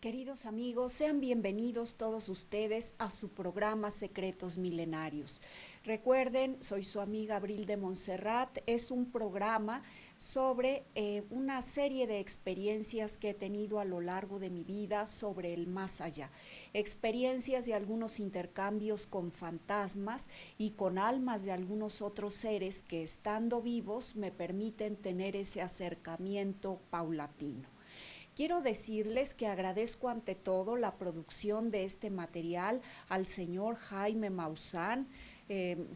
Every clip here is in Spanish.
Queridos amigos, sean bienvenidos todos ustedes a su programa Secretos Milenarios. Recuerden, soy su amiga Abril de Montserrat. Es un programa sobre una serie de experiencias que he tenido a lo largo de mi vida sobre el más allá. Experiencias y algunos intercambios con fantasmas y con almas de algunos otros seres que, estando vivos, me permiten tener ese acercamiento paulatino. Quiero decirles que agradezco ante todo la producción de este material al señor Jaime Maussan,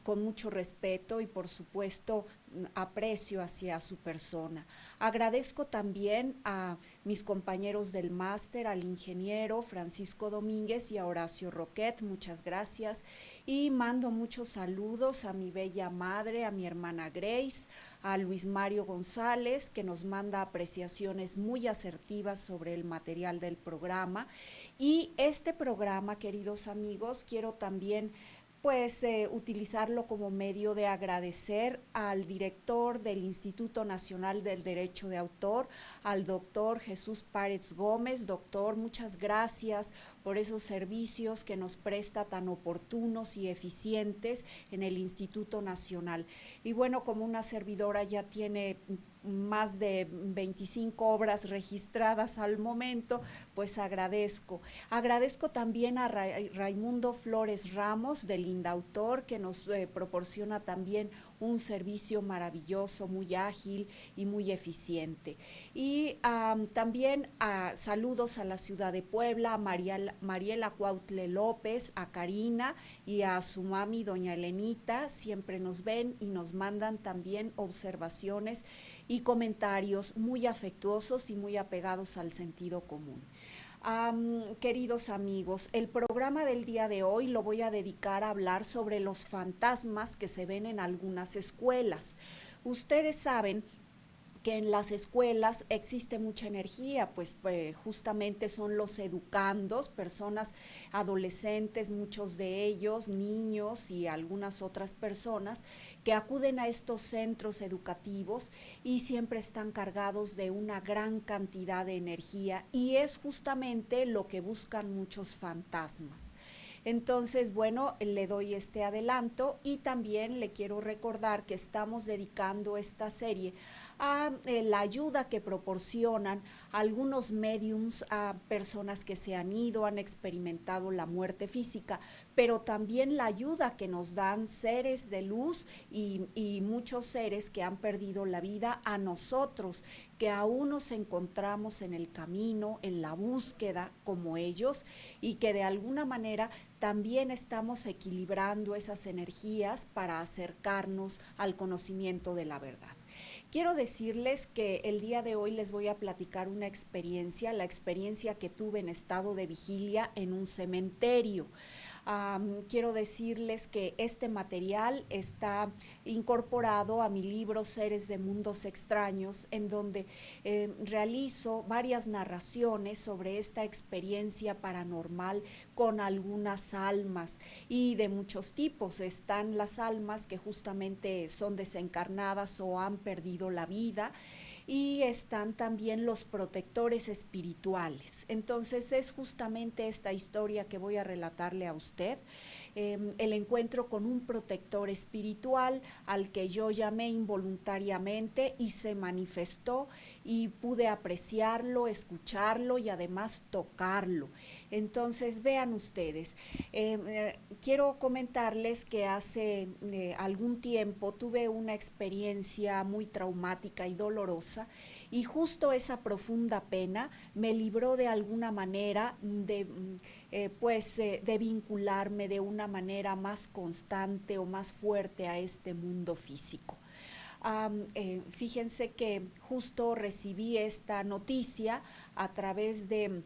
con mucho respeto y por supuesto aprecio hacia su persona. Agradezco también a mis compañeros del máster, al ingeniero Francisco Domínguez y a Horacio Roquet, muchas gracias. Y mando muchos saludos a mi bella madre, a mi hermana Grace, a Luis Mario González, que nos manda apreciaciones muy asertivas sobre el material del programa. Y este programa, queridos amigos, quiero también utilizarlo como medio de agradecer al director del Instituto Nacional del Derecho de Autor, al doctor Jesús Párez Gómez. Doctor, muchas gracias por esos servicios que nos presta tan oportunos y eficientes en el Instituto Nacional. Y bueno, como una servidora ya tiene más de 25 obras registradas al momento, pues agradezco. Agradezco también a Raimundo Flores Ramos del Indautor, que nos proporciona también un servicio maravilloso, muy ágil y muy eficiente. Y también saludos a la ciudad de Puebla, a Mariela Cuautle López, a Karina y a su mami, doña Elenita. Siempre nos ven y nos mandan también observaciones y comentarios muy afectuosos y muy apegados al sentido común. Queridos amigos, el programa del día de hoy lo voy a dedicar a hablar sobre los fantasmas que se ven en algunas escuelas. Ustedes saben que en las escuelas existe mucha energía, pues justamente son los educandos, personas adolescentes, muchos de ellos, niños y algunas otras personas que acuden a estos centros educativos y siempre están cargados de una gran cantidad de energía, y es justamente lo que buscan muchos fantasmas. Entonces, bueno, le doy este adelanto y también le quiero recordar que estamos dedicando esta serie a la ayuda que proporcionan algunos mediums a personas que se han ido, han experimentado la muerte física, pero también la ayuda que nos dan seres de luz y muchos seres que han perdido la vida, a nosotros que aún nos encontramos en el camino, en la búsqueda como ellos, y que de alguna manera también estamos equilibrando esas energías para acercarnos al conocimiento de la verdad. Quiero decirles que el día de hoy les voy a platicar una experiencia, la experiencia que tuve en estado de vigilia en un cementerio. Quiero decirles que este material está incorporado a mi libro Seres de Mundos Extraños, en donde realizo varias narraciones sobre esta experiencia paranormal con algunas almas y de muchos tipos. Están las almas que justamente son desencarnadas o han perdido la vida, y están también los protectores espirituales. Entonces es justamente esta historia que voy a relatarle a usted, el encuentro con un protector espiritual al que yo llamé involuntariamente y se manifestó, y pude apreciarlo, escucharlo y además tocarlo. Entonces vean ustedes, quiero comentarles que hace algún tiempo tuve una experiencia muy traumática y dolorosa, y justo esa profunda pena me libró de alguna manera de vincularme de una manera más constante o más fuerte a este mundo físico. Fíjense que justo recibí esta noticia a través de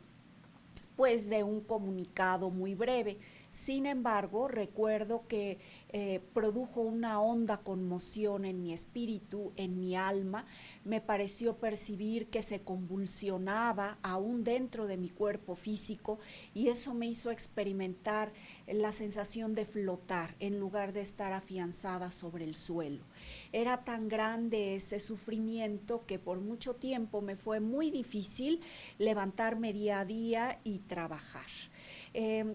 un comunicado muy breve. Sin embargo, recuerdo que produjo una honda conmoción en mi espíritu, en mi alma. Me pareció percibir que se convulsionaba aún dentro de mi cuerpo físico y eso me hizo experimentar la sensación de flotar en lugar de estar afianzada sobre el suelo. Era tan grande ese sufrimiento que por mucho tiempo me fue muy difícil levantarme día a día y trabajar.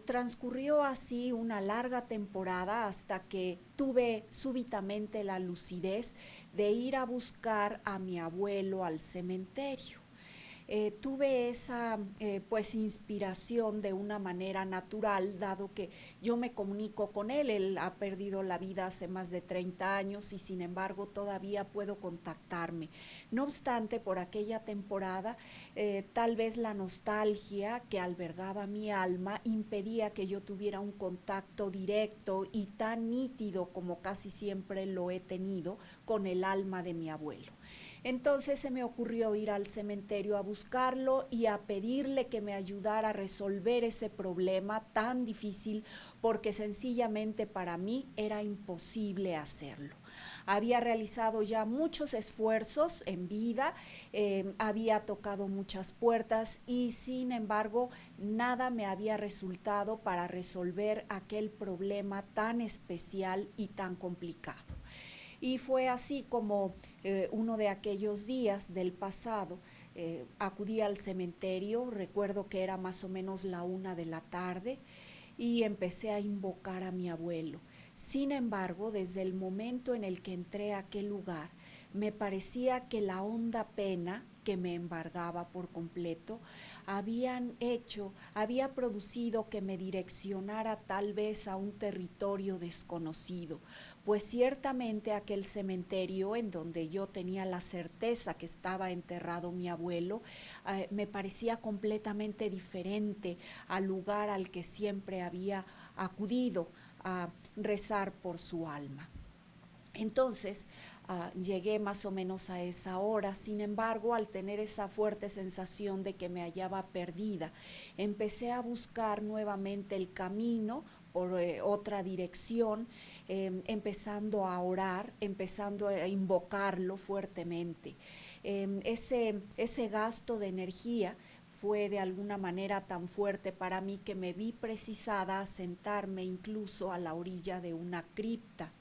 Transcurrió así una larga temporada hasta que tuve súbitamente la lucidez de ir a buscar a mi abuelo al cementerio. Tuve esa pues inspiración de una manera natural, dado que yo me comunico con él. Él ha perdido la vida hace más de 30 años y sin embargo todavía puedo contactarme. No obstante, por aquella temporada, tal vez la nostalgia que albergaba mi alma impedía que yo tuviera un contacto directo y tan nítido como casi siempre lo he tenido con el alma de mi abuelo. Entonces se me ocurrió ir al cementerio a buscarlo y a pedirle que me ayudara a resolver ese problema tan difícil porque sencillamente para mí era imposible hacerlo. Había realizado ya muchos esfuerzos en vida, había tocado muchas puertas y sin embargo nada me había resultado para resolver aquel problema tan especial y tan complicado. Y fue así como uno de aquellos días del pasado acudí al cementerio. Recuerdo que era más o menos la 1 de la tarde y empecé a invocar a mi abuelo. Sin embargo, desde el momento en el que entré a aquel lugar, me parecía que la honda pena que me embargaba por completo había producido que me direccionara tal vez a un territorio desconocido, pues ciertamente aquel cementerio en donde yo tenía la certeza que estaba enterrado mi abuelo, me parecía completamente diferente al lugar al que siempre había acudido a rezar por su alma. Entonces, llegué más o menos a esa hora. Sin embargo, al tener esa fuerte sensación de que me hallaba perdida, empecé a buscar nuevamente el camino por otra dirección, empezando a orar, empezando a invocarlo fuertemente. Ese gasto de energía fue de alguna manera tan fuerte para mí que me vi precisada a sentarme incluso a la orilla de una cripta.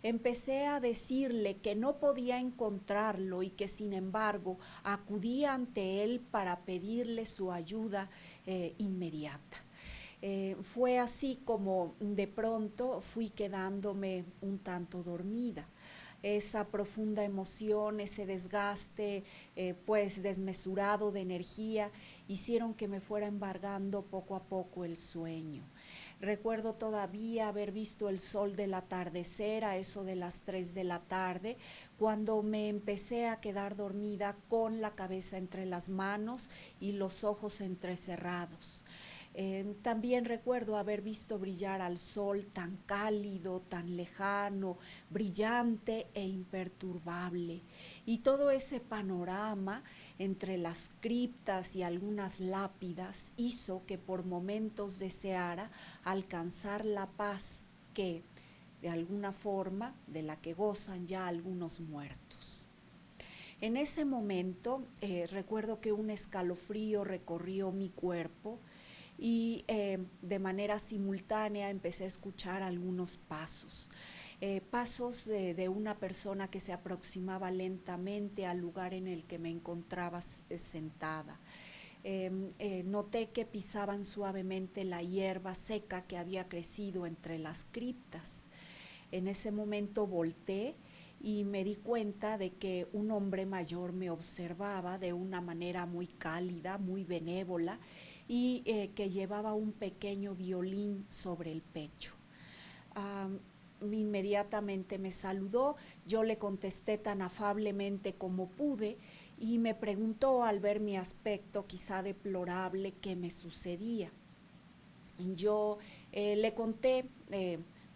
Empecé a decirle que no podía encontrarlo y que sin embargo acudía ante él para pedirle su ayuda inmediata. Fue así como de pronto fui quedándome un tanto dormida. Esa profunda emoción, ese desgaste pues desmesurado de energía hicieron que me fuera embargando poco a poco el sueño. Recuerdo todavía haber visto el sol del atardecer a eso de las 3 de la tarde, cuando me empecé a quedar dormida con la cabeza entre las manos y los ojos entrecerrados. También recuerdo haber visto brillar al sol tan cálido, tan lejano, brillante e imperturbable. Y todo ese panorama entre las criptas y algunas lápidas hizo que por momentos deseara alcanzar la paz que, de alguna forma, de la que gozan ya algunos muertos. En ese momento recuerdo que un escalofrío recorrió mi cuerpo y de manera simultánea empecé a escuchar algunos pasos. Pasos de una persona que se aproximaba lentamente al lugar en el que me encontraba sentada. Noté que pisaban suavemente la hierba seca que había crecido entre las criptas. En ese momento volteé y me di cuenta de que un hombre mayor me observaba de una manera muy cálida, muy benévola y que llevaba un pequeño violín sobre el pecho. Um, Inmediatamente me saludó, yo le contesté tan afablemente como pude y me preguntó al ver mi aspecto quizá deplorable qué me sucedía. Yo le conté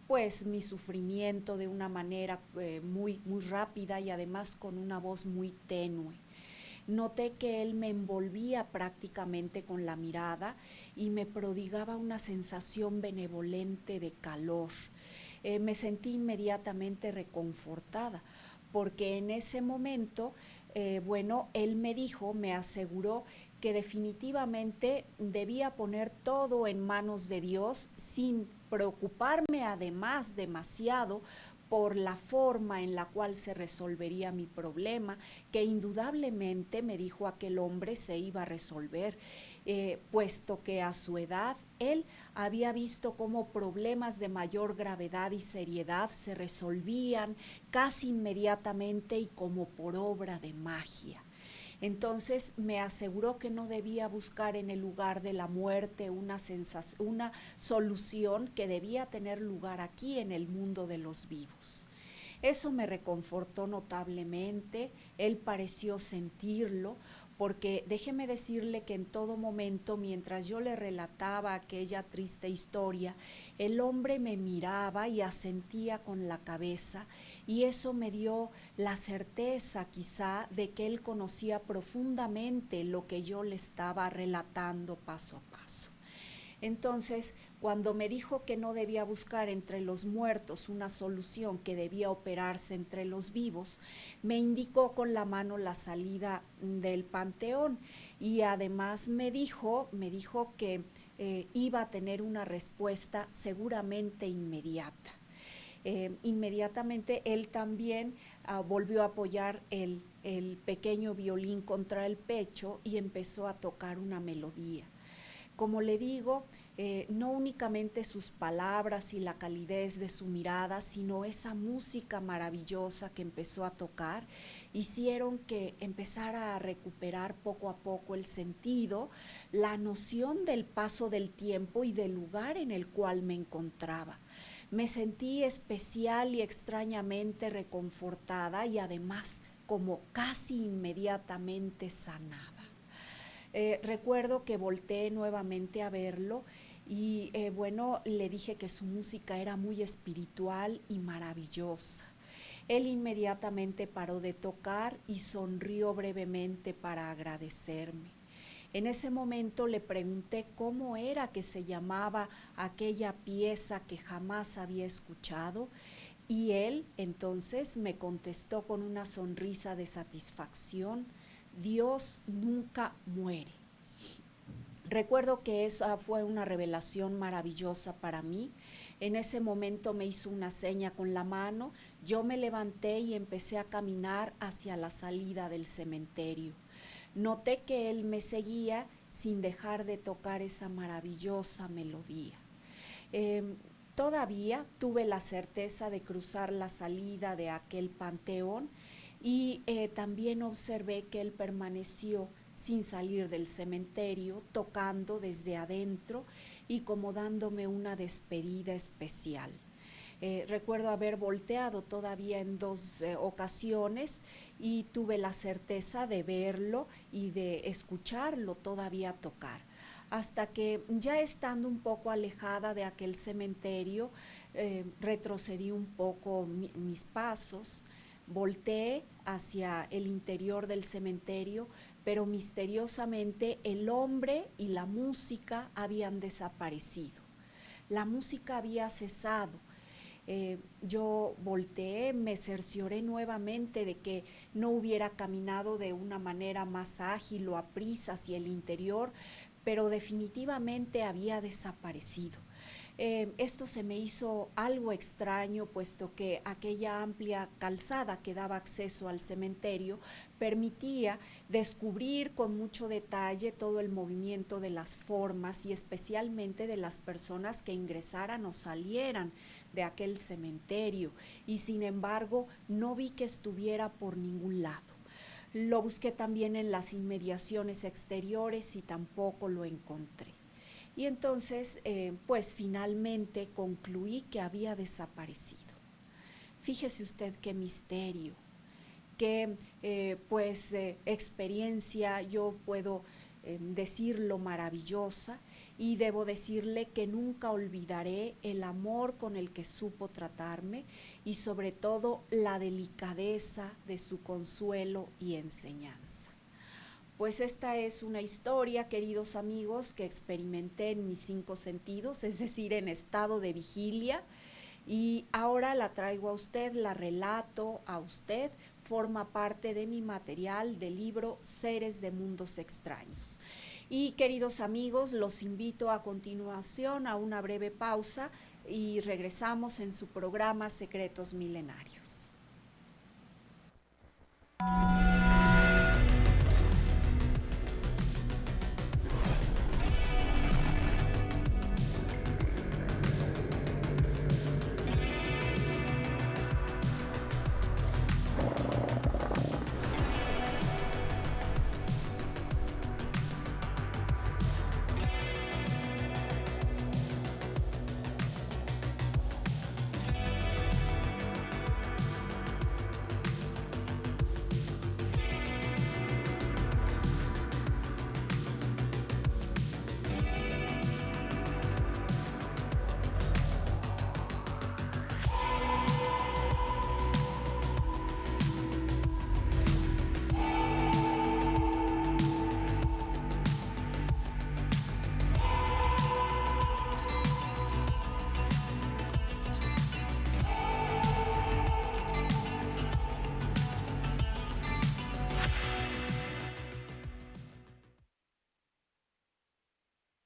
pues mi sufrimiento de una manera muy rápida y además con una voz muy tenue. Noté que él me envolvía prácticamente con la mirada y me prodigaba una sensación benevolente de calor. Me sentí inmediatamente reconfortada, porque en ese momento, bueno, él me dijo, me aseguró que definitivamente debía poner todo en manos de Dios sin preocuparme además demasiado por la forma en la cual se resolvería mi problema, que indudablemente, me dijo aquel hombre, se iba a resolver, puesto que a su edad él había visto cómo problemas de mayor gravedad y seriedad se resolvían casi inmediatamente y como por obra de magia. Entonces me aseguró que no debía buscar en el lugar de la muerte una solución que debía tener lugar aquí en el mundo de los vivos. Eso me reconfortó notablemente, él pareció sentirlo, porque déjeme decirle que en todo momento, mientras yo le relataba aquella triste historia, el hombre me miraba y asentía con la cabeza, y eso me dio la certeza quizá de que él conocía profundamente lo que yo le estaba relatando paso a paso. Entonces, cuando me dijo que no debía buscar entre los muertos una solución, que debía operarse entre los vivos, me indicó con la mano la salida del panteón, y además me dijo que iba a tener una respuesta seguramente inmediata. Inmediatamente él también volvió a apoyar el pequeño violín contra el pecho y empezó a tocar una melodía. Como le digo, no únicamente sus palabras y la calidez de su mirada, sino esa música maravillosa que empezó a tocar, hicieron que empezara a recuperar poco a poco el sentido, la noción del paso del tiempo y del lugar en el cual me encontraba. Me sentí especial y extrañamente reconfortada, y además como casi inmediatamente sanada. Recuerdo que volteé nuevamente a verlo y bueno, le dije que su música era muy espiritual y maravillosa. Él inmediatamente paró de tocar y sonrió brevemente para agradecerme. En ese momento le pregunté cómo era que se llamaba aquella pieza que jamás había escuchado, y él entonces me contestó con una sonrisa de satisfacción: Dios nunca muere. Recuerdo que esa fue una revelación maravillosa para mí. En ese momento me hizo una seña con la mano, yo me levanté y empecé a caminar hacia la salida del cementerio. Noté que él me seguía sin dejar de tocar esa maravillosa melodía. Eh, Todavía tuve la certeza de cruzar la salida de aquel panteón, y también observé que él permaneció sin salir del cementerio, tocando desde adentro y como dándome una despedida especial. Recuerdo haber volteado todavía en dos ocasiones, y tuve la certeza de verlo y de escucharlo todavía tocar, hasta que, ya estando un poco alejada de aquel cementerio, retrocedí un poco mis pasos, volteé hacia el interior del cementerio, pero misteriosamente el hombre y la música habían desaparecido. La música había cesado. Yo volteé, me cercioré nuevamente de que no hubiera caminado de una manera más ágil o aprisa hacia el interior, pero definitivamente había desaparecido. Esto se me hizo algo extraño, puesto que aquella amplia calzada que daba acceso al cementerio permitía descubrir con mucho detalle todo el movimiento de las formas, y especialmente de las personas que ingresaran o salieran de aquel cementerio, y sin embargo no vi que estuviera por ningún lado. Lo busqué también en las inmediaciones exteriores y tampoco lo encontré. Y entonces, pues finalmente concluí que había desaparecido. Fíjese usted qué misterio, qué experiencia, yo puedo decirlo, maravillosa, y debo decirle que nunca olvidaré el amor con el que supo tratarme, y sobre todo la delicadeza de su consuelo y enseñanza. Pues esta es una historia, queridos amigos, que experimenté en mis cinco sentidos, es decir, en estado de vigilia, y ahora la traigo a usted, la relato a usted, forma parte de mi material del libro Seres de Mundos Extraños. Y queridos amigos, los invito a continuación a una breve pausa y regresamos en su programa Secretos Milenarios.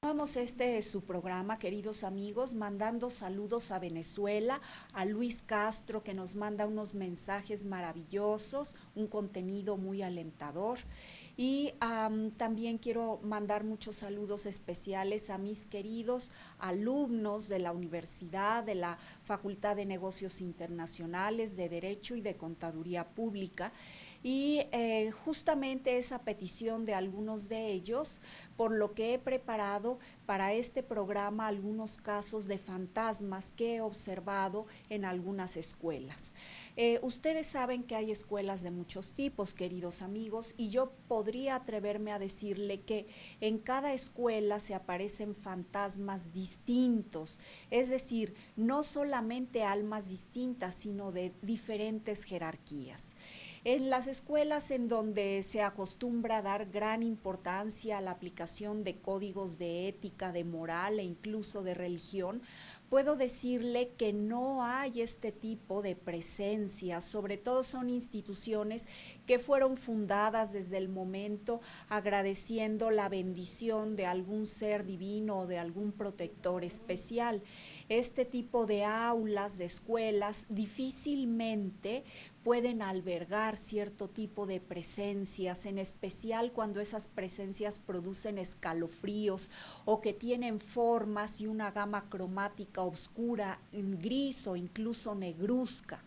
Vamos, este es su programa, queridos amigos, mandando saludos a Venezuela, a Luis Castro, que nos manda unos mensajes maravillosos, un contenido muy alentador. Y también quiero mandar muchos saludos especiales a mis queridos alumnos de la universidad, de la Facultad de Negocios Internacionales, de Derecho y de Contaduría Pública. Y justamente esa petición de algunos de ellos, por lo que he preparado para este programa algunos casos de fantasmas que he observado en algunas escuelas. Ustedes saben que hay escuelas de muchos tipos, queridos amigos, y yo podría atreverme a decirle que en cada escuela se aparecen fantasmas distintos, es decir, no solamente almas distintas, sino de diferentes jerarquías. En las escuelas en donde se acostumbra a dar gran importancia a la aplicación de códigos de ética, de moral e incluso de religión, puedo decirle que no hay este tipo de presencia, sobre todo son instituciones que fueron fundadas desde el momento agradeciendo la bendición de algún ser divino o de algún protector especial. Este tipo de aulas, de escuelas, difícilmente pueden albergar cierto tipo de presencias, en especial cuando esas presencias producen escalofríos o que tienen formas y una gama cromática oscura, gris o incluso negruzca.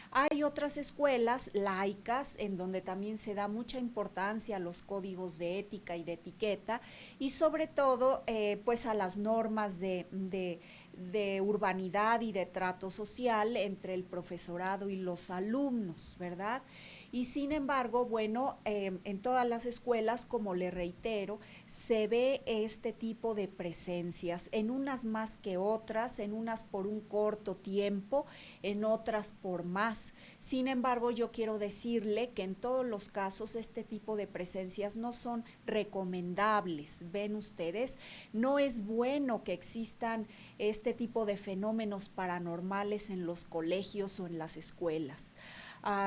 Hay otras escuelas laicas en donde también se da mucha importancia a los códigos de ética y de etiqueta y sobre todo pues a las normas de urbanidad y de trato social entre el profesorado y los alumnos, ¿verdad? Y sin embargo, bueno, en todas las escuelas, como le reitero, se ve este tipo de presencias, en unas más que otras, en unas por un corto tiempo, en otras por más. Sin embargo, yo quiero decirle que en todos los casos este tipo de presencias no son recomendables. Ven ustedes, no es bueno que existan este tipo de fenómenos paranormales en los colegios o en las escuelas.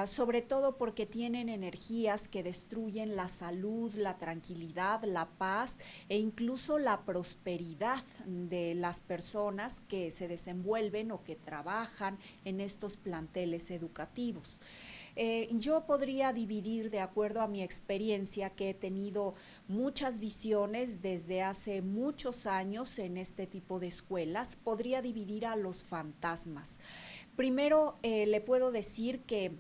Sobre todo porque tienen energías que destruyen la salud, la tranquilidad, la paz e incluso la prosperidad de las personas que se desenvuelven o que trabajan en estos planteles educativos. Yo podría dividir, de acuerdo a mi experiencia, que he tenido muchas visiones desde hace muchos años en este tipo de escuelas, podría dividir a los fantasmas. Primero, le puedo decir que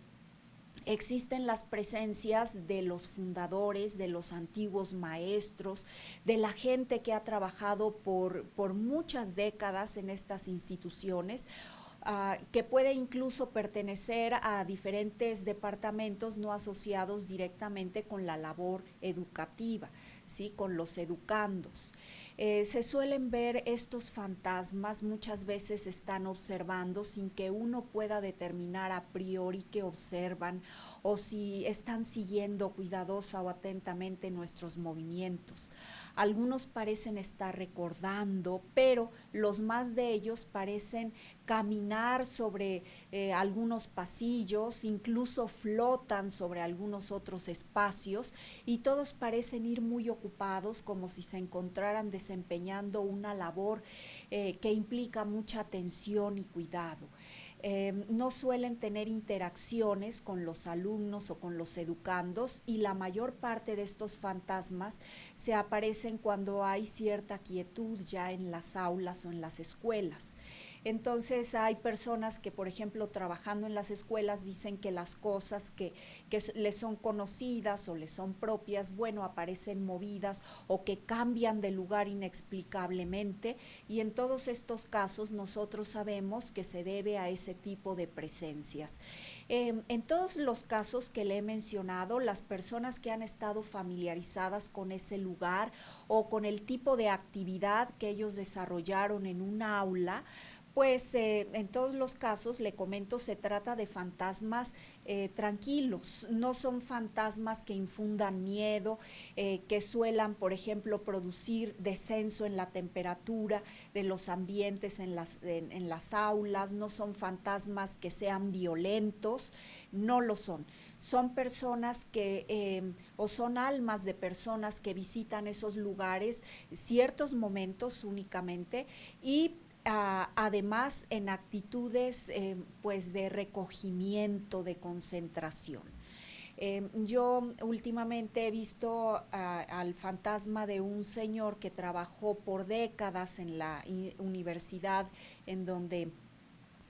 existen las presencias de los fundadores, de los antiguos maestros, de la gente que ha trabajado por muchas décadas en estas instituciones, que puede incluso pertenecer a diferentes departamentos no asociados directamente con la labor educativa, ¿sí? Con los educandos. Se suelen ver estos fantasmas, muchas veces están observando sin que uno pueda determinar a priori qué observan o si están siguiendo cuidadosa o atentamente nuestros movimientos. Algunos parecen estar recordando, pero los más de ellos parecen caminar sobre algunos pasillos, incluso flotan sobre algunos otros espacios y todos parecen ir muy ocupados como si se encontraran desempeñando una labor que implica mucha atención y cuidado. No suelen tener interacciones con los alumnos o con los educandos y la mayor parte de estos fantasmas se aparecen cuando hay cierta quietud ya en las aulas o en las escuelas. Entonces hay personas que, por ejemplo, trabajando en las escuelas dicen que las cosas que les son conocidas o les son propias, bueno, aparecen movidas o que cambian de lugar inexplicablemente y en todos estos casos nosotros sabemos que se debe a ese tipo de presencias. En todos los casos que le he mencionado, las personas que han estado familiarizadas con ese lugar o con el tipo de actividad que ellos desarrollaron en un aula, pues en todos los casos, le comento, se trata de fantasmas tranquilos, no son fantasmas que infundan miedo, que suelan, por ejemplo, producir descenso en la temperatura de los ambientes en las aulas, no son fantasmas que sean violentos, no lo son. Son personas que, o son almas de personas que visitan esos lugares ciertos momentos únicamente y además en actitudes pues de recogimiento, de concentración. Yo últimamente he visto al fantasma de un señor que trabajó por décadas en la universidad en donde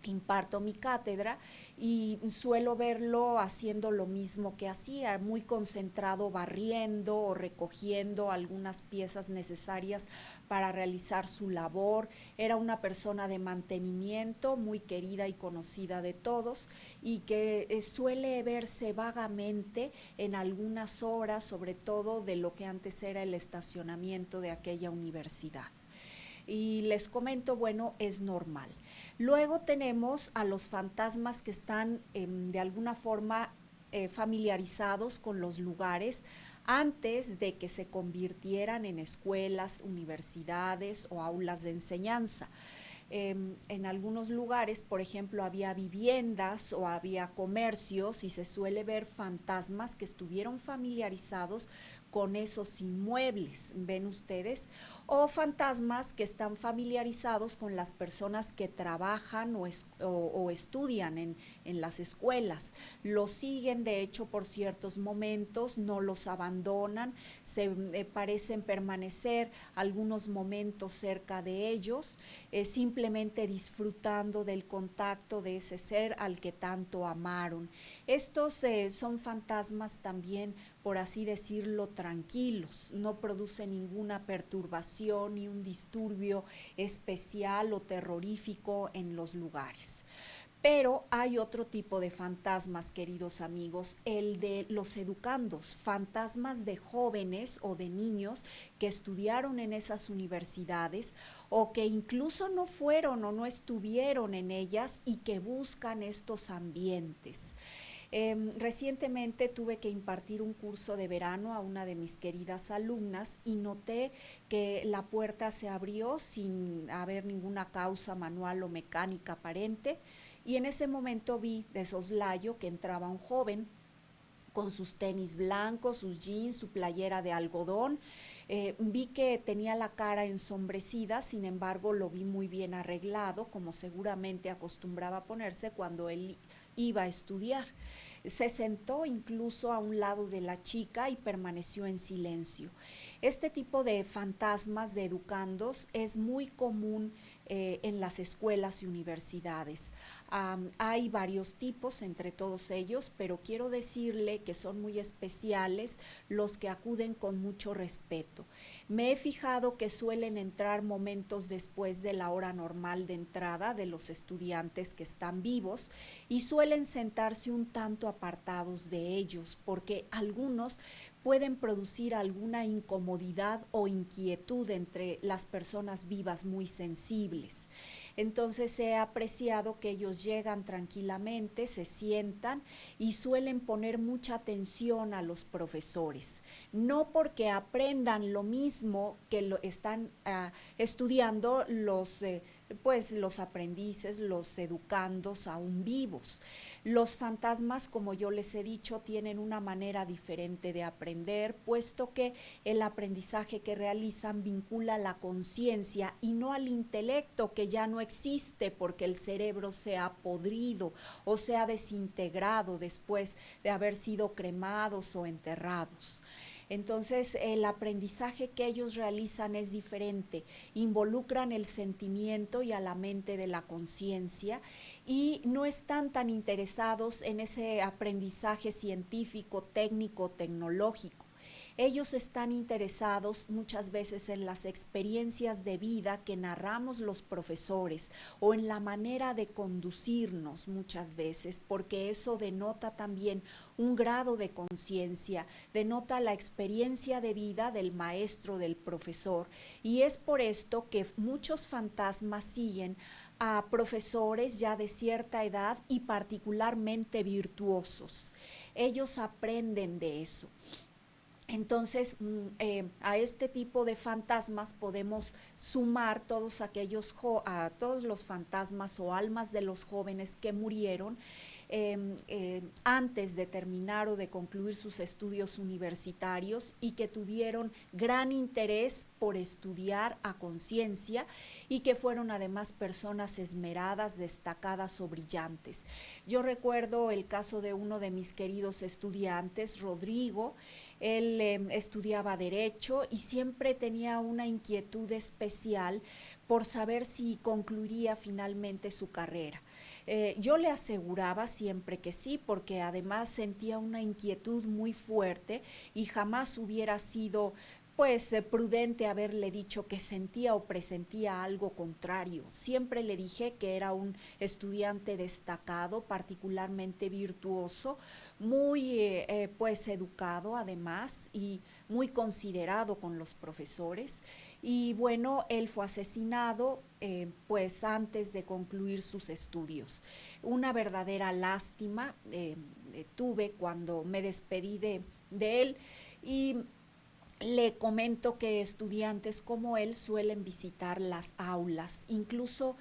imparto mi cátedra y suelo verlo haciendo lo mismo que hacía, muy concentrado barriendo o recogiendo algunas piezas necesarias para realizar su labor. Era una persona de mantenimiento muy querida y conocida de todos y que suele verse vagamente en algunas horas, sobre todo de lo que antes era el estacionamiento de aquella universidad. Y les comento, bueno, es normal. Luego tenemos a los fantasmas que están de alguna forma familiarizados con los lugares antes de que se convirtieran en escuelas, universidades o aulas de enseñanza. En algunos lugares, por ejemplo, había viviendas o había comercios y se suele ver fantasmas que estuvieron familiarizados con esos inmuebles, ven ustedes, o fantasmas que están familiarizados con las personas que trabajan o estudian en las escuelas. Los siguen, de hecho, por ciertos momentos, no los abandonan, se parecen permanecer algunos momentos cerca de ellos, simplemente disfrutando del contacto de ese ser al que tanto amaron. Estos son fantasmas también, por así decirlo, tranquilos, no producen ninguna perturbación ni un disturbio especial o terrorífico en los lugares. Pero hay otro tipo de fantasmas, queridos amigos, el de los educandos, fantasmas de jóvenes o de niños que estudiaron en esas universidades o que incluso no fueron o no estuvieron en ellas y que buscan estos ambientes. Recientemente tuve que impartir un curso de verano a una de mis queridas alumnas y noté que la puerta se abrió sin haber ninguna causa manual o mecánica aparente y en ese momento vi de soslayo que entraba un joven con sus tenis blancos, sus jeans, su playera de algodón. Vi que tenía la cara ensombrecida, sin embargo lo vi muy bien arreglado, como seguramente acostumbraba a ponerse cuando él iba a estudiar. Se sentó incluso a un lado de la chica y permaneció en silencio. Este tipo de fantasmas de educandos es muy común en las escuelas y universidades. Hay varios tipos entre todos ellos, pero quiero decirle que son muy especiales los que acuden con mucho respeto. Me he fijado que suelen entrar momentos después de la hora normal de entrada de los estudiantes que están vivos y suelen sentarse un tanto apartados de ellos porque algunos pueden producir alguna incomodidad o inquietud entre las personas vivas muy sensibles. Entonces he apreciado que ellos llegan tranquilamente, se sientan y suelen poner mucha atención a los profesores. No porque aprendan lo mismo que lo están estudiando los aprendices, los educandos aún vivos. Los fantasmas, como yo les he dicho, tienen una manera diferente de aprender, puesto que el aprendizaje que realizan vincula la conciencia y no al intelecto, que ya no existe porque el cerebro se ha podrido o se ha desintegrado después de haber sido cremados o enterrados. Entonces, el aprendizaje que ellos realizan es diferente, involucran el sentimiento y a la mente de la conciencia y no están tan interesados en ese aprendizaje científico, técnico, tecnológico. Ellos están interesados muchas veces en las experiencias de vida que narramos los profesores o en la manera de conducirnos muchas veces, porque eso denota también un grado de conciencia, denota la experiencia de vida del maestro, del profesor, y es por esto que muchos fantasmas siguen a profesores ya de cierta edad y particularmente virtuosos. Ellos aprenden de eso. Entonces, a este tipo de fantasmas podemos sumar a todos los fantasmas o almas de los jóvenes que murieron antes de terminar o de concluir sus estudios universitarios y que tuvieron gran interés por estudiar a conciencia y que fueron además personas esmeradas, destacadas o brillantes. Yo recuerdo el caso de uno de mis queridos estudiantes, Rodrigo. Él estudiaba derecho y siempre tenía una inquietud especial por saber si concluiría finalmente su carrera. Yo le aseguraba siempre que sí, porque además sentía una inquietud muy fuerte y jamás hubiera sido prudente haberle dicho que sentía o presentía algo contrario. Siempre le dije que era un estudiante destacado, particularmente virtuoso, muy educado además y muy considerado con los profesores. Y bueno, él fue asesinado pues antes de concluir sus estudios. Una verdadera lástima tuve cuando me despedí de él y le comento que estudiantes como él suelen visitar las aulas, incluso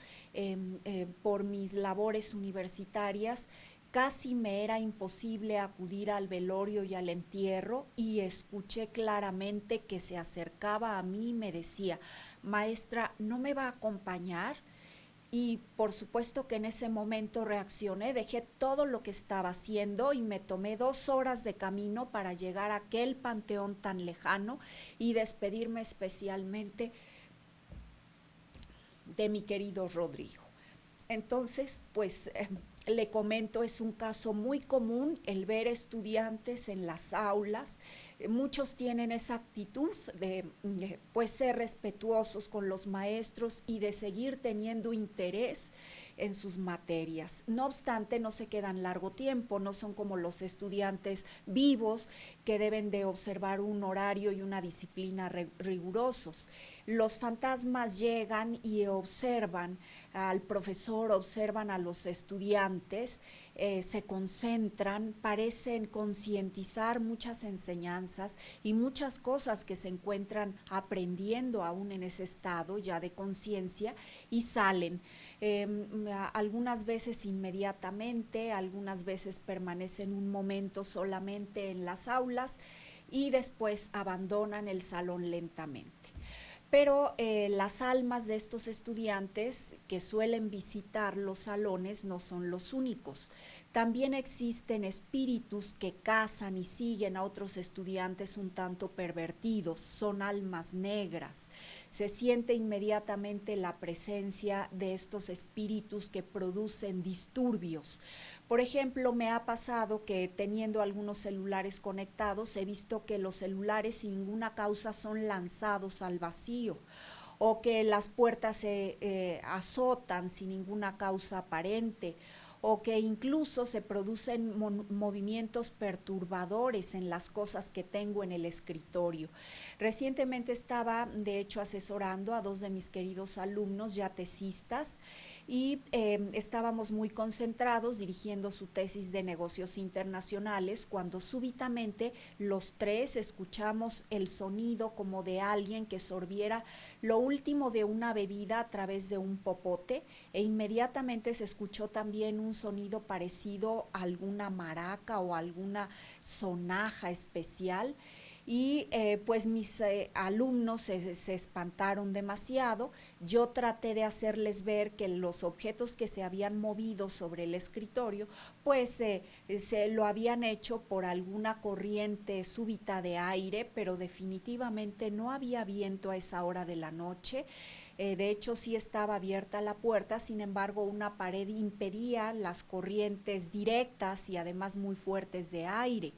por mis labores universitarias. Casi me era imposible acudir al velorio y al entierro y escuché claramente que se acercaba a mí y me decía, maestra, ¿no me va a acompañar? Y por supuesto que en ese momento reaccioné, dejé todo lo que estaba haciendo y me tomé 2 horas de camino para llegar a aquel panteón tan lejano y despedirme especialmente de mi querido Rodrigo. Entonces, le comento, es un caso muy común el ver estudiantes en las aulas. Muchos tienen esa actitud de ser respetuosos con los maestros y de seguir teniendo interés en sus materias. No obstante, no se quedan largo tiempo, no son como los estudiantes vivos que deben de observar un horario y una disciplina rigurosos. Los fantasmas llegan y observan al profesor, observan a los estudiantes, se concentran, parecen concientizar muchas enseñanzas y muchas cosas que se encuentran aprendiendo aún en ese estado ya de conciencia y salen. Algunas veces inmediatamente, algunas veces permanecen un momento solamente en las aulas y después abandonan el salón lentamente. Pero las almas de estos estudiantes que suelen visitar los salones no son los únicos. También existen espíritus que cazan y siguen a otros estudiantes un tanto pervertidos, son almas negras. Se siente inmediatamente la presencia de estos espíritus que producen disturbios. Por ejemplo, me ha pasado que teniendo algunos celulares conectados, he visto que los celulares sin ninguna causa son lanzados al vacío o que las puertas se azotan sin ninguna causa aparente o que incluso se producen movimientos perturbadores en las cosas que tengo en el escritorio. Recientemente estaba, de hecho, asesorando a dos de mis queridos alumnos ya tesistas y estábamos muy concentrados dirigiendo su tesis de negocios internacionales cuando súbitamente los tres escuchamos el sonido como de alguien que sorbiera lo último de una bebida a través de un popote e inmediatamente se escuchó también un sonido parecido a alguna maraca o alguna sonaja especial y pues mis alumnos se espantaron demasiado. Yo traté de hacerles ver que los objetos que se habían movido sobre el escritorio pues se lo habían hecho por alguna corriente súbita de aire, pero definitivamente no había viento a esa hora de la noche. De hecho, sí estaba abierta la puerta, sin embargo, una pared impedía las corrientes directas y además muy fuertes de aire.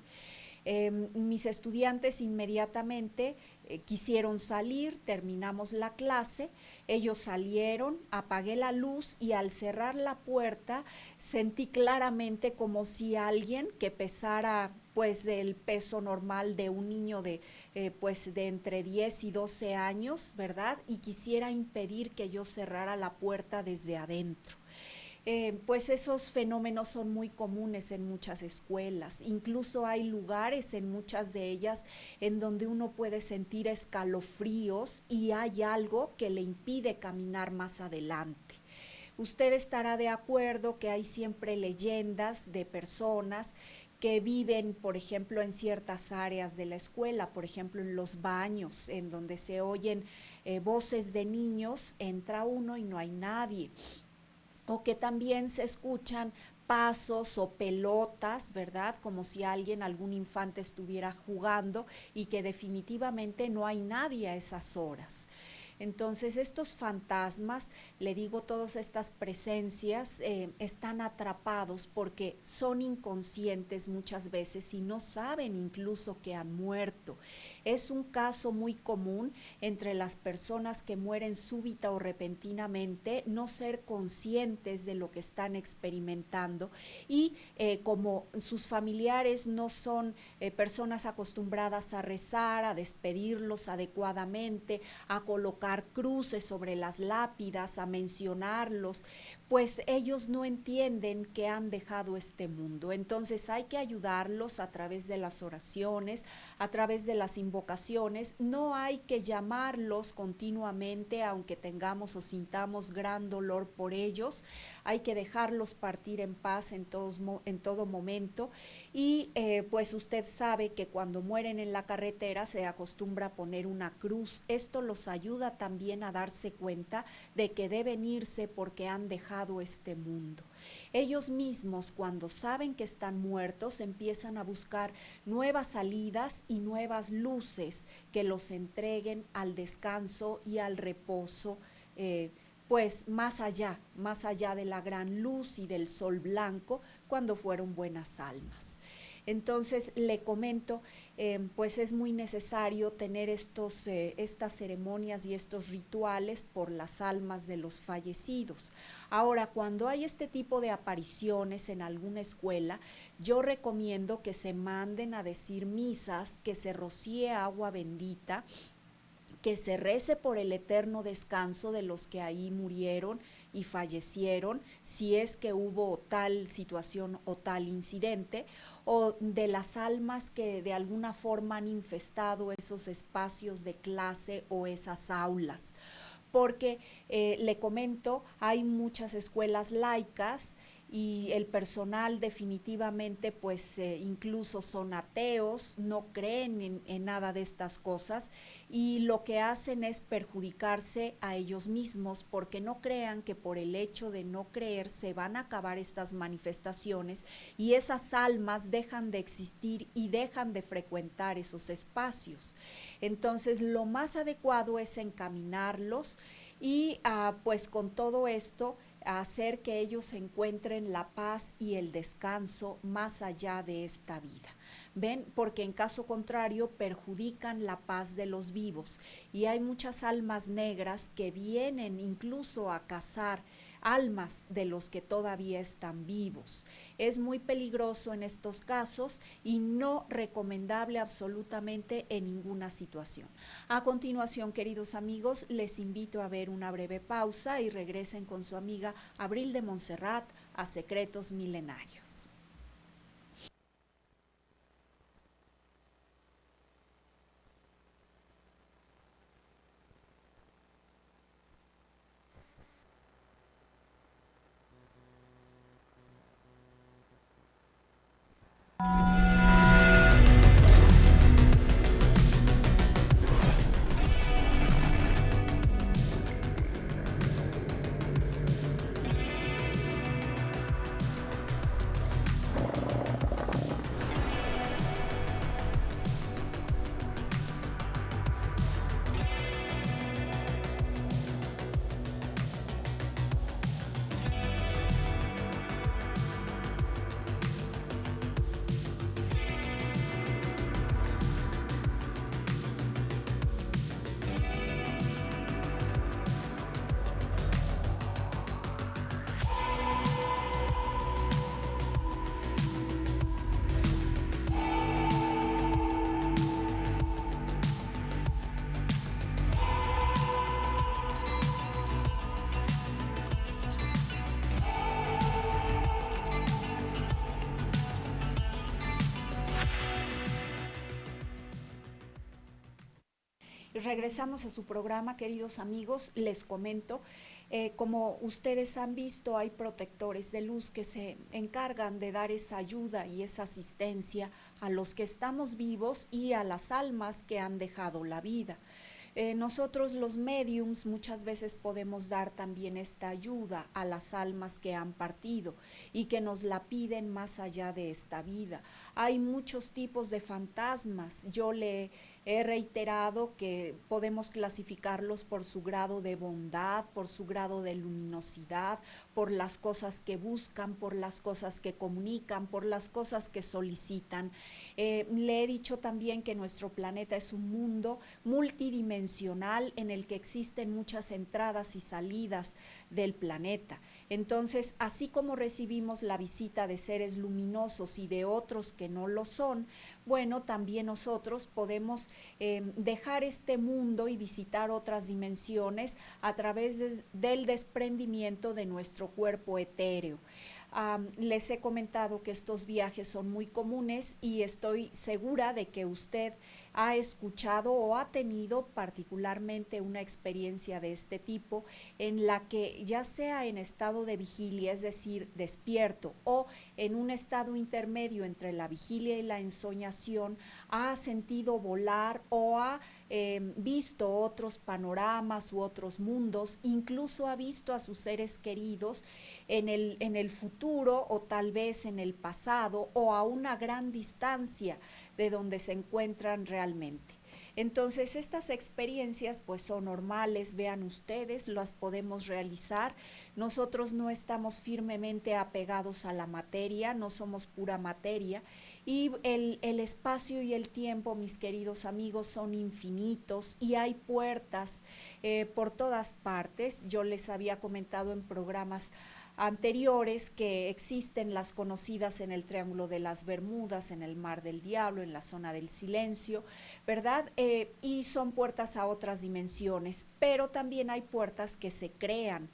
Mis estudiantes inmediatamente quisieron salir, terminamos la clase, ellos salieron, apagué la luz y al cerrar la puerta sentí claramente como si alguien que pesara pues el peso normal de un niño pues de entre 10 y 12 años, ¿verdad? Y quisiera impedir que yo cerrara la puerta desde adentro. Pues esos fenómenos son muy comunes en muchas escuelas. Incluso hay lugares en muchas de ellas en donde uno puede sentir escalofríos y hay algo que le impide caminar más adelante. Usted estará de acuerdo que hay siempre leyendas de personas que viven, por ejemplo, en ciertas áreas de la escuela, por ejemplo, en los baños, en donde se oyen voces de niños, entra uno y no hay nadie o que también se escuchan pasos o pelotas, ¿verdad? Como si alguien, algún infante estuviera jugando y que definitivamente no hay nadie a esas horas. Entonces estos fantasmas, le digo, todas estas presencias están atrapados porque son inconscientes muchas veces y no saben incluso que han muerto. Es un caso muy común entre las personas que mueren súbita o repentinamente, no ser conscientes de lo que están experimentando y como sus familiares no son personas acostumbradas a rezar, a despedirlos adecuadamente, a colocar cruces sobre las lápidas, a mencionarlos, pues ellos no entienden que han dejado este mundo. Entonces hay que ayudarlos a través de las oraciones, a través de las invocaciones. No hay que llamarlos continuamente, aunque tengamos o sintamos gran dolor por ellos. Hay que dejarlos partir en paz en todo momento. Y pues usted sabe que cuando mueren en la carretera se acostumbra a poner una cruz. Esto los ayuda también a darse cuenta de que deben irse porque han dejado este mundo. Ellos mismos, cuando saben que están muertos, empiezan a buscar nuevas salidas y nuevas luces que los entreguen al descanso y al reposo, pues más allá de la gran luz y del sol blanco, cuando fueron buenas almas. Entonces le comento, pues es muy necesario tener estas ceremonias y estos rituales por las almas de los fallecidos. Ahora, cuando hay este tipo de apariciones en alguna escuela, yo recomiendo que se manden a decir misas, que se rocíe agua bendita, que se rece por el eterno descanso de los que ahí murieron y fallecieron, si es que hubo tal situación o tal incidente, o de las almas que de alguna forma han infestado esos espacios de clase o esas aulas. Porque le comento, hay muchas escuelas laicas y el personal definitivamente pues incluso son ateos, no creen en nada de estas cosas y lo que hacen es perjudicarse a ellos mismos porque no crean que por el hecho de no creer se van a acabar estas manifestaciones y esas almas dejan de existir y dejan de frecuentar esos espacios. Entonces lo más adecuado es encaminarlos y pues con todo esto hacer que ellos encuentren la paz y el descanso más allá de esta vida. ¿Ven? Porque en caso contrario perjudican la paz de los vivos y hay muchas almas negras que vienen incluso a cazar almas de los que todavía están vivos. Es muy peligroso en estos casos y no recomendable absolutamente en ninguna situación. A continuación, queridos amigos, les invito a ver una breve pausa y regresen con su amiga Abril de Montserrat a Secretos Milenarios. Regresamos a su programa, queridos amigos. Les comento, como ustedes han visto, hay protectores de luz que se encargan de dar esa ayuda y esa asistencia a los que estamos vivos y a las almas que han dejado la vida. Nosotros los mediums muchas veces podemos dar también esta ayuda a las almas que han partido y que nos la piden más allá de esta vida. Hay muchos tipos de fantasmas. Yo le he reiterado que podemos clasificarlos por su grado de bondad, por su grado de luminosidad, por las cosas que buscan, por las cosas que comunican, por las cosas que solicitan. Le he dicho también que nuestro planeta es un mundo multidimensional en el que existen muchas entradas y salidas del planeta. Entonces, así como recibimos la visita de seres luminosos y de otros que no lo son, bueno, también nosotros podemos dejar este mundo y visitar otras dimensiones a través del desprendimiento de nuestro cuerpo etéreo. Les he comentado que estos viajes son muy comunes y estoy segura de que usted ha escuchado o ha tenido particularmente una experiencia de este tipo en la que ya sea en estado de vigilia, es decir, despierto, o en un estado intermedio entre la vigilia y la ensoñación, ha sentido volar o ha visto otros panoramas u otros mundos, incluso ha visto a sus seres queridos en el futuro o tal vez en el pasado o a una gran distancia de donde se encuentran realmente. Entonces estas experiencias pues son normales, vean ustedes, las podemos realizar. Nosotros no estamos firmemente apegados a la materia, no somos pura materia y el espacio y el tiempo, mis queridos amigos, son infinitos y hay puertas por todas partes. Yo les había comentado en programas anteriores que existen las conocidas en el Triángulo de las Bermudas, en el Mar del Diablo, en la zona del silencio, ¿verdad? Y son puertas a otras dimensiones, pero también hay puertas que se crean.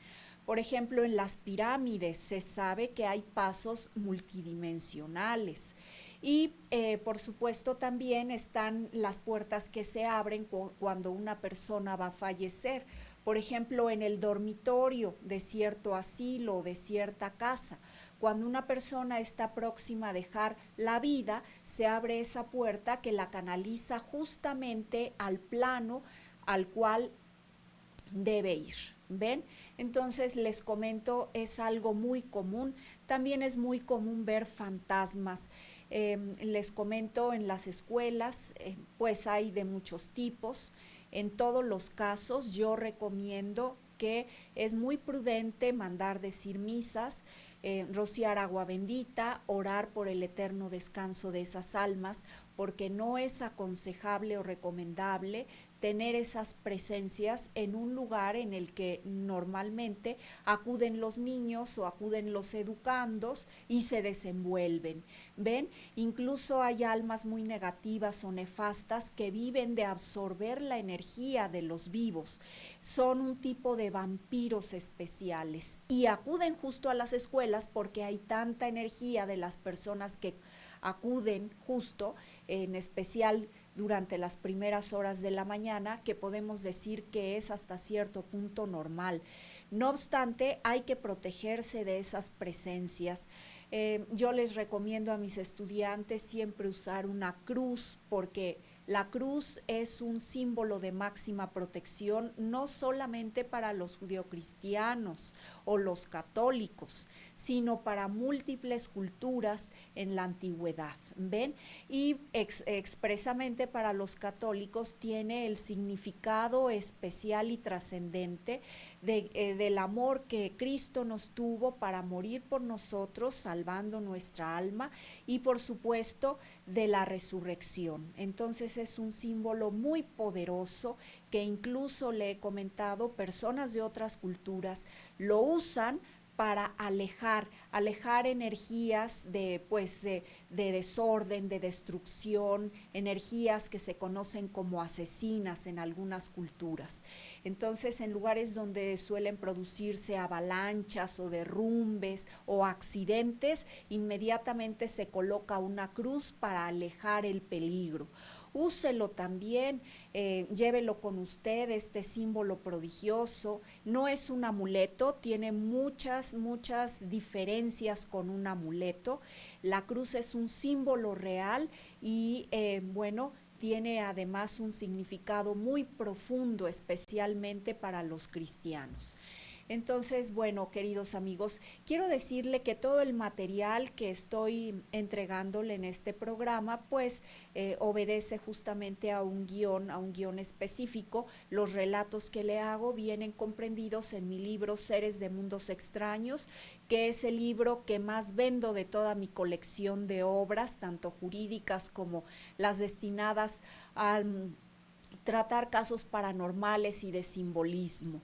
Por ejemplo, en las pirámides se sabe que hay pasos multidimensionales. Y por supuesto también están las puertas que se abren cuando una persona va a fallecer. Por ejemplo, en el dormitorio de cierto asilo, de cierta casa, Cuando una persona está próxima a dejar la vida, se abre esa puerta que la canaliza justamente al plano al cual debe ir. ¿Ven? Entonces les comento, es algo muy común. También es muy común ver fantasmas. Les comento, en las escuelas, pues hay de muchos tipos. En todos los casos, yo recomiendo que es muy prudente mandar decir misas, rociar agua bendita, orar por el eterno descanso de esas almas, porque no es aconsejable o recomendable tener esas presencias en un lugar en el que normalmente acuden los niños o acuden los educandos y se desenvuelven. ¿Ven? Incluso hay almas muy negativas o nefastas que viven de absorber la energía de los vivos. Son un tipo de vampiros especiales y acuden justo a las escuelas porque hay tanta energía de las personas que acuden justo, en especial durante las primeras horas de la mañana, que podemos decir que es hasta cierto punto normal. No obstante, hay que protegerse de esas presencias. Yo les recomiendo a mis estudiantes siempre usar una cruz, porque la cruz es un símbolo de máxima protección, no solamente para los judeocristianos o los católicos, sino para múltiples culturas en la antigüedad. ¿Ven? Y expresamente para los católicos tiene el significado especial y trascendente del amor que Cristo nos tuvo para morir por nosotros, salvando nuestra alma, y por supuesto de la resurrección. Entonces es un símbolo muy poderoso que incluso le he comentado, personas de otras culturas lo usan para alejar energías de desorden, de destrucción, energías que se conocen como asesinas en algunas culturas. Entonces, en lugares donde suelen producirse avalanchas o derrumbes o accidentes, inmediatamente se coloca una cruz para alejar el peligro. Úselo también, llévelo con usted, este símbolo prodigioso. No es un amuleto, tiene muchas diferencias con un amuleto. La cruz es un símbolo real y bueno, tiene además un significado muy profundo, especialmente para los cristianos. Entonces, bueno, queridos amigos, quiero decirle que todo el material que estoy entregándole en este programa, pues obedece justamente a un guión específico. Los relatos que le hago vienen comprendidos en mi libro Seres de Mundos Extraños, que es el libro que más vendo de toda mi colección de obras, tanto jurídicas como las destinadas a tratar casos paranormales y de simbolismo.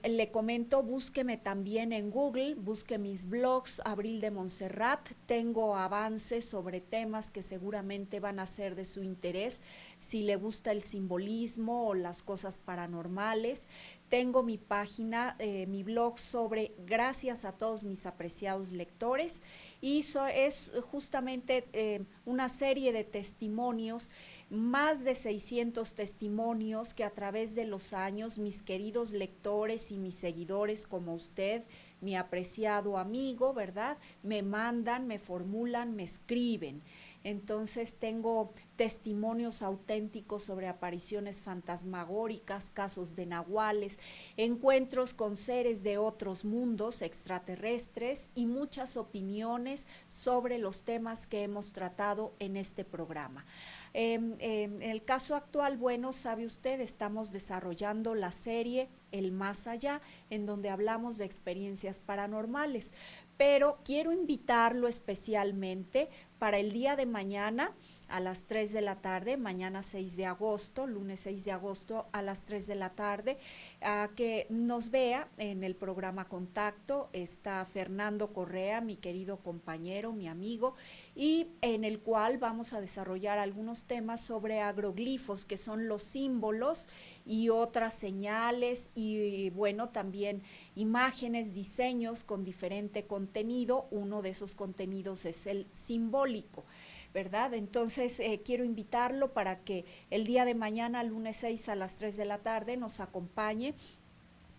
Le comento, búsqueme también en Google, busque mis blogs, Abril de Montserrat. Tengo avances sobre temas que seguramente van a ser de su interés, si le gusta el simbolismo o las cosas paranormales. Tengo mi página, mi blog sobre, gracias a todos mis apreciados lectores, y es justamente una serie de testimonios, más de 600 testimonios que a través de los años mis queridos lectores y mis seguidores como usted, mi apreciado amigo, ¿verdad? Me mandan, me formulan, me escriben. Entonces tengo testimonios auténticos sobre apariciones fantasmagóricas, casos de nahuales, encuentros con seres de otros mundos extraterrestres y muchas opiniones sobre los temas que hemos tratado en este programa. En el caso actual, bueno, sabe usted, estamos desarrollando la serie El Más Allá, en donde hablamos de experiencias paranormales, pero quiero invitarlo especialmente para el día de mañana a las 3 de la tarde, mañana 6 de agosto, lunes 6 de agosto a las 3 de la tarde, a que nos vea en el programa Contacto. Está Fernando Correa, mi querido compañero, mi amigo, y en el cual vamos a desarrollar algunos temas sobre agroglifos, que son los símbolos y otras señales y bueno, también imágenes, diseños con diferente contenido. Uno de esos contenidos es el simbólico, ¿verdad? Entonces quiero invitarlo para que el día de mañana, lunes 6 a las 3 de la tarde, nos acompañe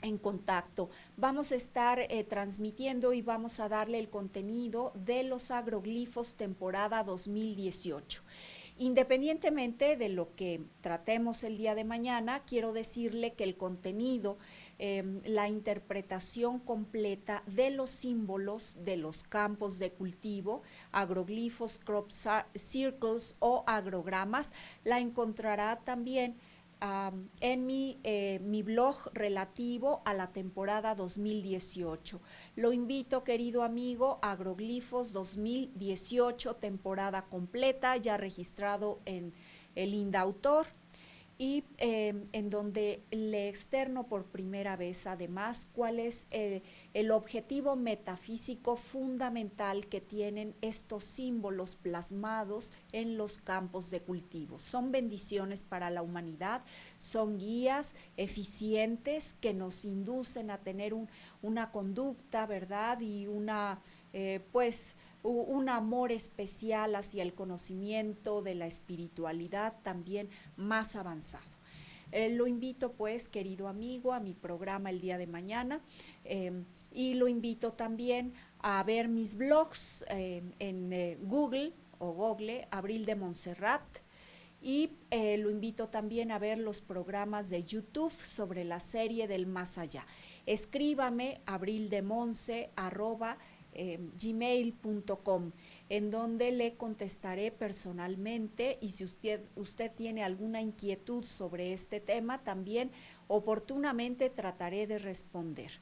en contacto. Vamos a estar transmitiendo y vamos a darle el contenido de los agroglifos temporada 2018. Independientemente de lo que tratemos el día de mañana, quiero decirle que el contenido, la interpretación completa de los símbolos de los campos de cultivo, agroglifos, crop circles o agrogramas, la encontrará también en mi blog relativo a la temporada 2018. Lo invito, querido amigo, Agroglifos 2018, temporada completa, ya registrado en el INDAUTOR y en donde le externo por primera vez además cuál es el objetivo metafísico fundamental que tienen estos símbolos plasmados en los campos de cultivo. Son bendiciones para la humanidad, son guías eficientes que nos inducen a tener una conducta, ¿verdad? Y un amor especial hacia el conocimiento de la espiritualidad también más avanzado. Lo invito pues, querido amigo, a mi programa el día de mañana y lo invito también a ver mis blogs en Google o Google, Abril de Montserrat, y lo invito también a ver los programas de YouTube sobre la serie del más allá. Escríbame abrildemonce@gmail.com, en donde le contestaré personalmente y si usted tiene alguna inquietud sobre este tema, también oportunamente trataré de responder.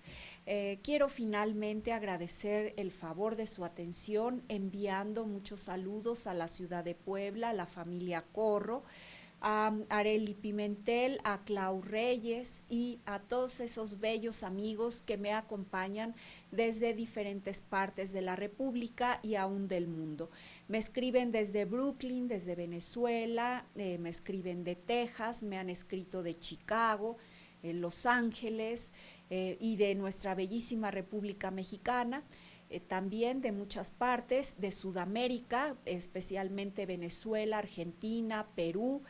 Quiero finalmente agradecer el favor de su atención enviando muchos saludos a la ciudad de Puebla, a la familia Corro, a Areli Pimentel, a Clau Reyes y a todos esos bellos amigos que me acompañan desde diferentes partes de la República y aún del mundo. Me escriben desde Brooklyn, desde Venezuela, me escriben de Texas, me han escrito de Chicago, Los Ángeles y de nuestra bellísima República Mexicana. También de muchas partes de Sudamérica, especialmente Venezuela, Argentina, Perú,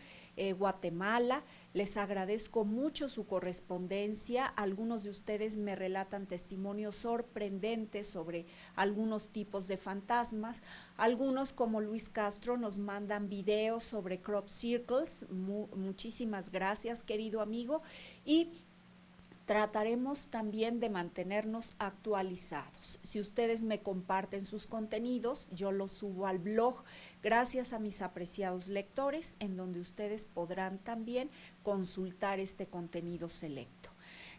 Guatemala. Les agradezco mucho su correspondencia. Algunos de ustedes me relatan testimonios sorprendentes sobre algunos tipos de fantasmas. Algunos, como Luis Castro, nos mandan videos sobre crop circles. Muchísimas gracias, querido amigo. Y trataremos también de mantenernos actualizados. Si ustedes me comparten sus contenidos, yo los subo al blog gracias a mis apreciados lectores, en donde ustedes podrán también consultar este contenido selecto.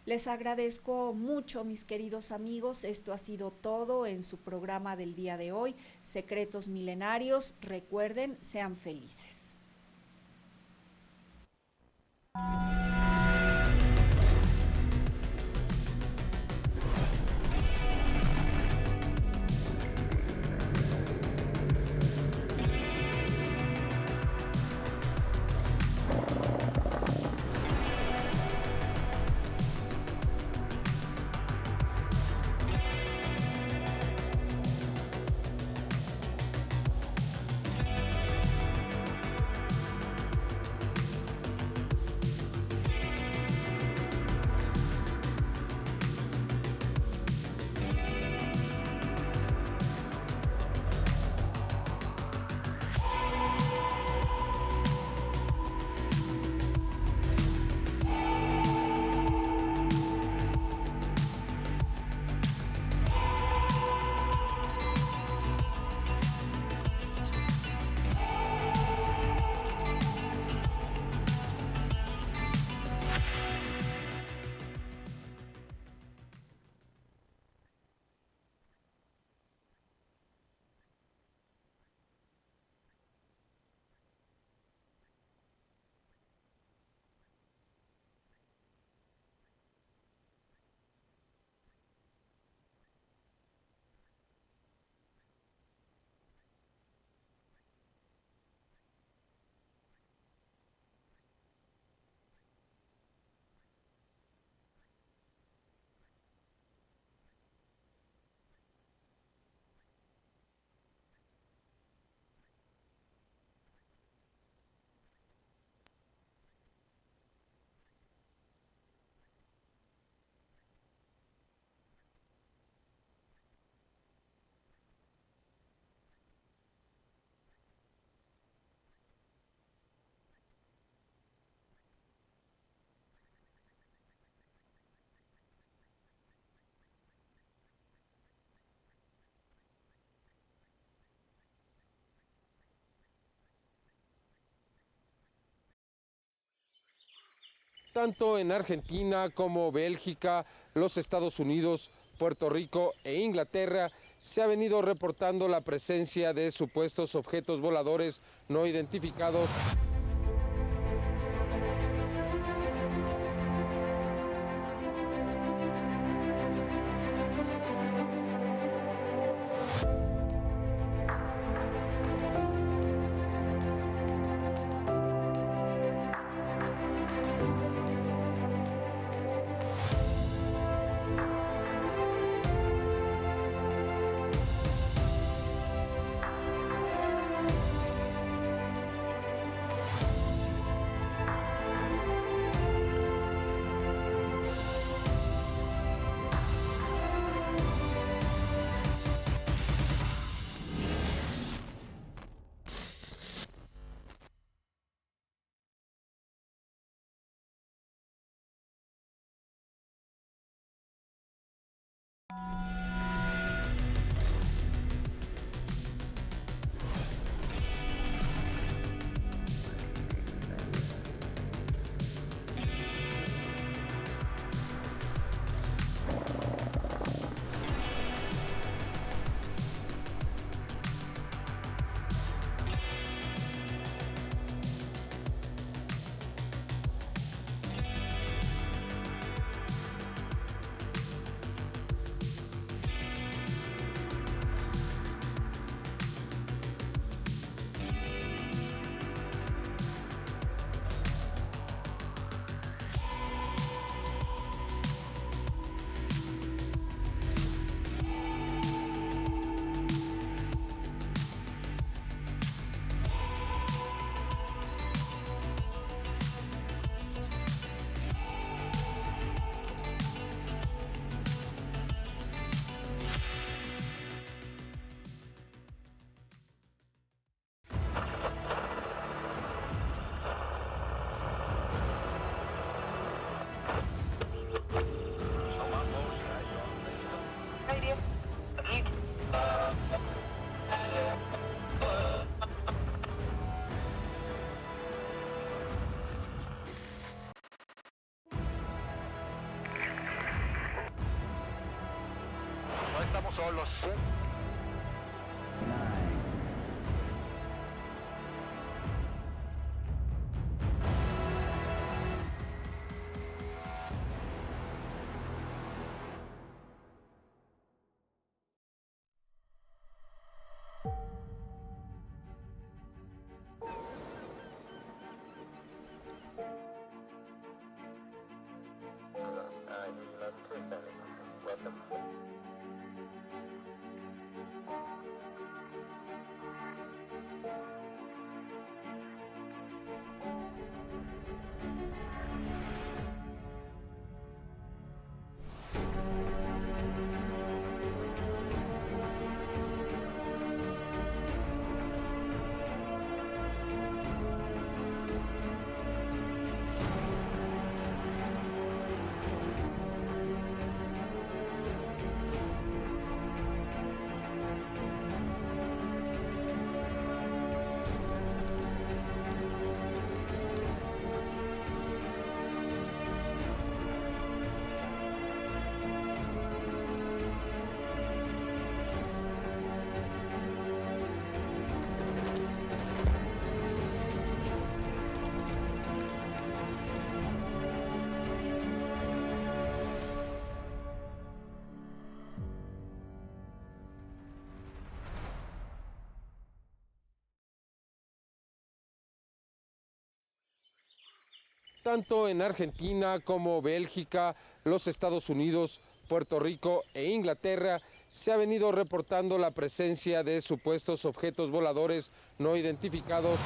Les agradezco mucho, mis queridos amigos. Esto ha sido todo en su programa del día de hoy, Secretos Milenarios. Recuerden, sean felices. Tanto en Argentina como Bélgica, los Estados Unidos, Puerto Rico e Inglaterra se ha venido reportando la presencia de supuestos objetos voladores no identificados. No estamos solos. Tanto en Argentina como Bélgica, los Estados Unidos, Puerto Rico e Inglaterra se ha venido reportando la presencia de supuestos objetos voladores no identificados.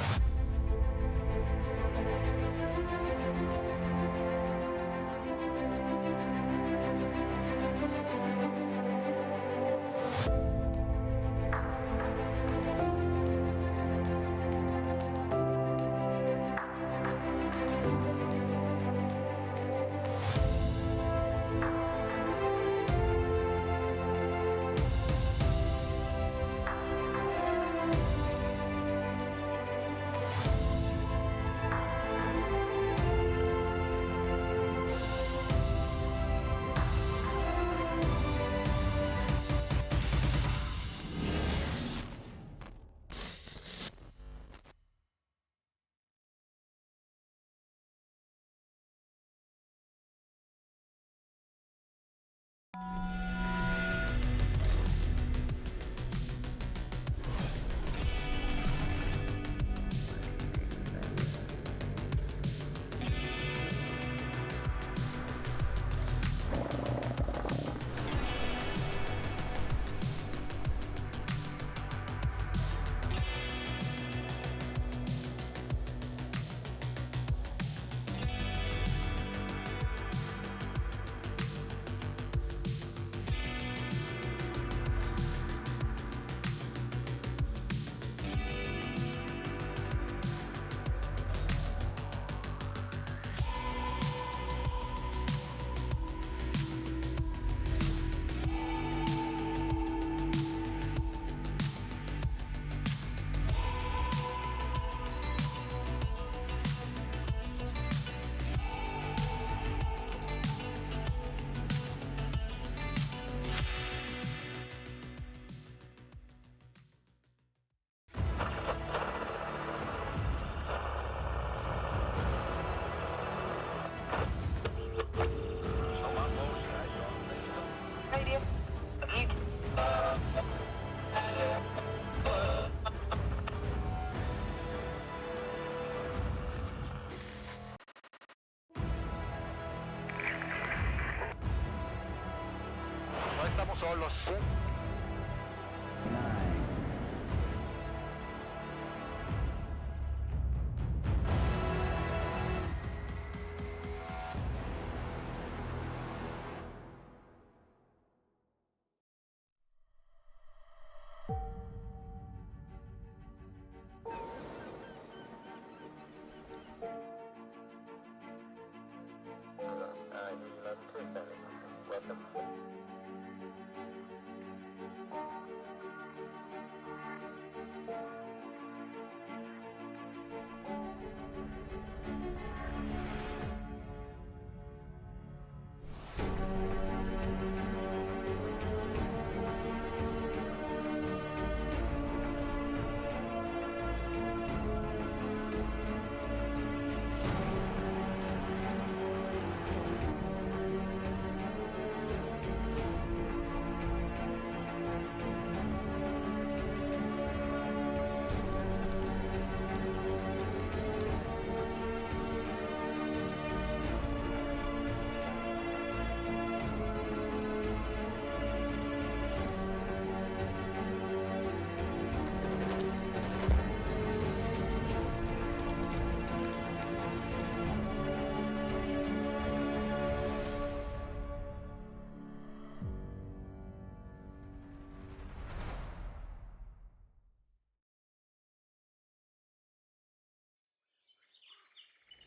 No estamos solos.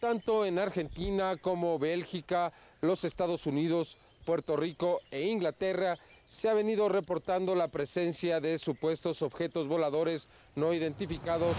Tanto en Argentina como Bélgica, los Estados Unidos, Puerto Rico e Inglaterra se ha venido reportando la presencia de supuestos objetos voladores no identificados